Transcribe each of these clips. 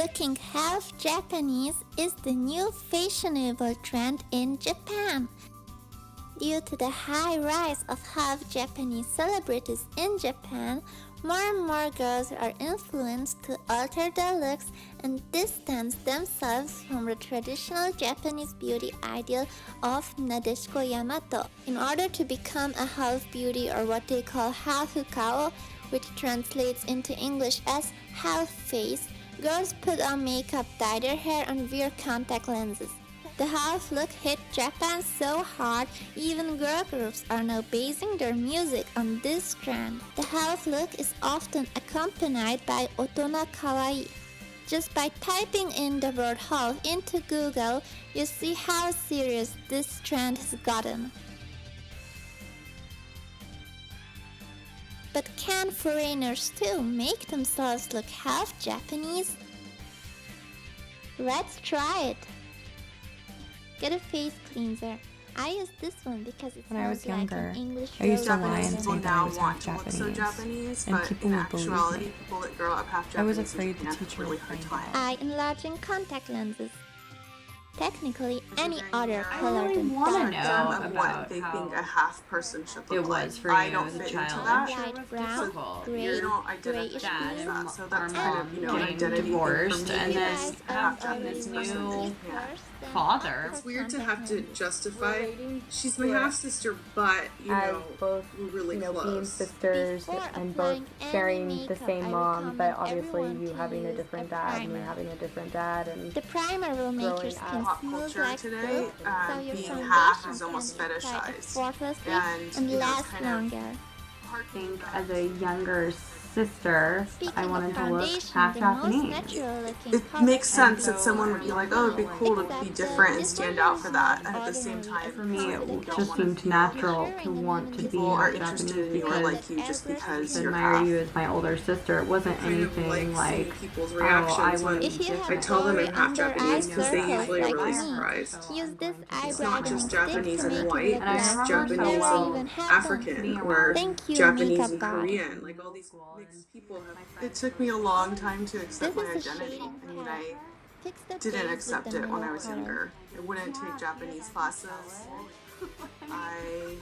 Looking half Japanese is the new fashionable trend in Japan. Due to the high rise of half Japanese celebrities in Japan, more and more girls are influenced to alter their looks and distance themselves from the traditional Japanese beauty ideal of Nadeshiko Yamato. In order to become a half beauty, or what they call half hukao, which translates into English as half face, girls put on makeup, dye their hair, and wear contact lenses. The half look hit Japan so hard, even girl groups are now basing their music on this trend. The half look is often accompanied by otona kawaii. Just by typing in the word half into Google, you see how serious this trend has gotten. But can foreigners too make themselves look half Japanese? Let's try it! Get a face cleanser. I use this one because it When I was smells like younger, an English I used to rose lie and garden. say that I was half to look so Japanese, and but people in would believe actuality, me. people that grow up half I was Japanese afraid in the Japan have teacher really would hard find time. out. Eye enlarging contact lenses. Technically, any very other narrow. color really than wanna dark know brown, Of about what they how think a half person should look it like. was for I you don't as a fit child. into I'm that. sure it light was brown, difficult. gray, You don't identify grayish with Dad blue. and that, so our that's kind of, mom an getting identity divorced, thing for and me. then Guys half aren't Japanese always person. new Yeah. father. It's weird to have to justify. She's my half sister, but As both, we're really being close. sisters Before and both applying any sharing the makeup, same I mom, but recommend obviously everyone you to having a use different a dad, me primer. having a different dad, and The primer will make your growing skin up. Pop smooth culture like today, silk, so your being foundation half is can almost be applied fetishized. effortlessly And, and it's last kind of longer. I think as a younger sister, Speaking I wanted of to look foundation, half the most Japanese. natural looking It color makes sense so that someone would be like, oh, it'd be cool to be different and stand out for that. And at the same time, For me, it you don't just wanna seemed feel natural that to want to be people are half interested Japanese in you or because like you just because I you're admire half. you as my older sister. It wasn't Kind of anything like seeing like, people's oh, reactions I when want to If be you have I different. tell them blurry I'm half under eye Japanese because they circles usually are like really me, surprised. use this eye It's not brightening just stick Japanese to and make it white, look And I like it's remember Japanese never so well even and happened. African or Thank you, Japanese makeup and god. Korean. Like all these mixed people have. It took me a long time to accept This my is a identity. shading I mean, palette. I Fix the didn't base with accept the it when I Mueller was color. younger. I wouldn't take Japanese classes. I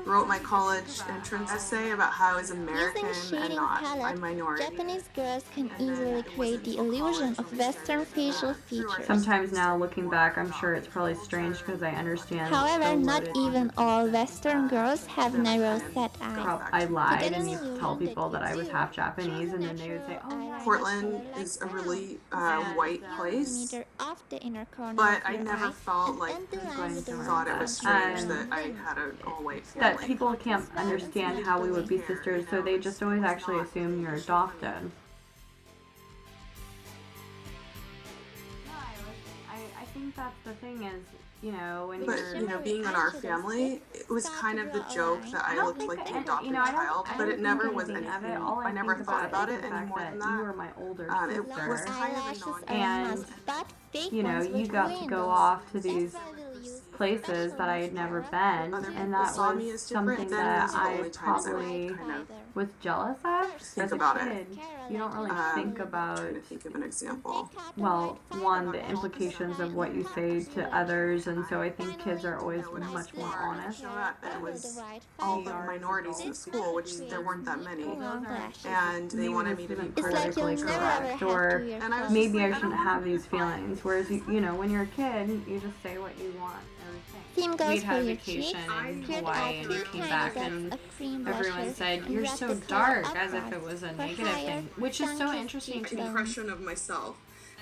wrote my college entrance essay about how I was American Using a and shading not a palette, minority. Japanese girls can And then easily it create wasn't the until illusion college of when we Western started, facial through our features. Sometimes now looking back, I'm sure it's probably strange because I understand. However, the not loaded even all Western girls have then I narrow kind of set eyes. I To lied get and an used to illusion tell people that I was you half do, Japanese, choose a and then they would say, natural "Oh, eyeliner Portland color like is a brown. really Yeah. white Use place, millimeter off the inner corner but of I your never eye felt and like end the line going with the somewhere thought with it was that. strange that I had an all-white that family. people can't understand how we would be sisters, so they just always actually assume you're adopted. I think that's the thing is, when But you're... being in our family, it was kind of the joke that I looked like the adopted child, but it never was anything. I never thought about it any more than You that. were my older It was sister, kind of Eyelashes annoying. are a and must, but fake you ones with got to go rainbows. off to That's these why we'll use places that I had never been, Other and people that saw me was as different, something then that those are the I only times I would probably kind of was jealous of. think As a about kid, it. you don't really think about, trying to think of an example. well, one, the implications of what you say to others, and so I think kids are always much more honest. It was all the minorities in the school, which there weren't that many, and they wanted me to be It's part like of you'll the never culture. ever have or to wear and I was clothes. maybe I shouldn't have these feelings. Whereas, when you're a kid, you just say what you want. Same goes We'd for had a your cheeks. vacation in Cleared Hawaii out and 2 we came tiny back dots and of cream everyone brushes said, and "You're wrap so the color dark," as if upwards it was a for negative higher, thing, which is so sun-kissed interesting to me. cheekbones. Impression of myself,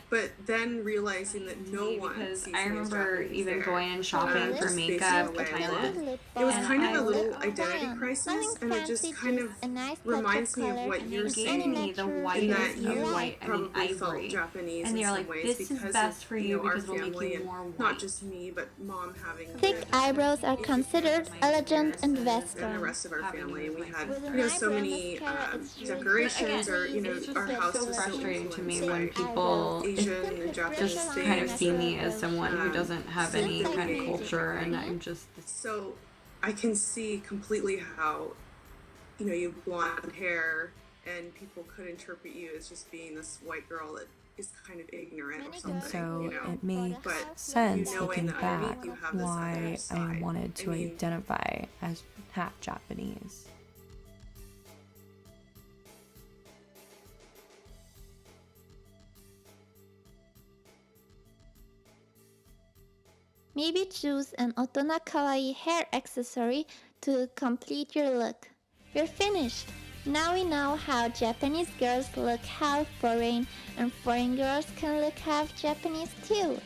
but then realizing that no one Because sees I me as remember Japanese even there. going and shopping for Just based makeup on the in way I look. Thailand. It was And kind of I a little look identity brown. crisis, Nothing and it fancy, just kind of a nice touch reminds of me of color what and you're any gave me the saying, natural white in shades that you you like. I mean probably felt ivory. Japanese And in they're some like, ways "This is because best of for you our because we'll make family you and more white." not just me, but mom having Thick eyebrows are considered elegant and and the Western. rest of our family. We had With an so eyebrow many mascara, it's usually decorations, or it's just our like house so was so frustrating to me influenced when by people Asian and Japanese just things. kind of see me as someone who doesn't have any Since kind of I- culture, and I'm just So I can see completely how, you have blonde hair and people could interpret you as just being this white girl that is kind of ignorant or Many something, girls So you know. it made But sense knowing looking that back underneath you have this other why I side, wanted to I mean, identify as half Japanese. Maybe choose an otona kawaii hair accessory to complete your look. We're finished! Now we know how Japanese girls look half foreign, and foreign girls can look half Japanese too.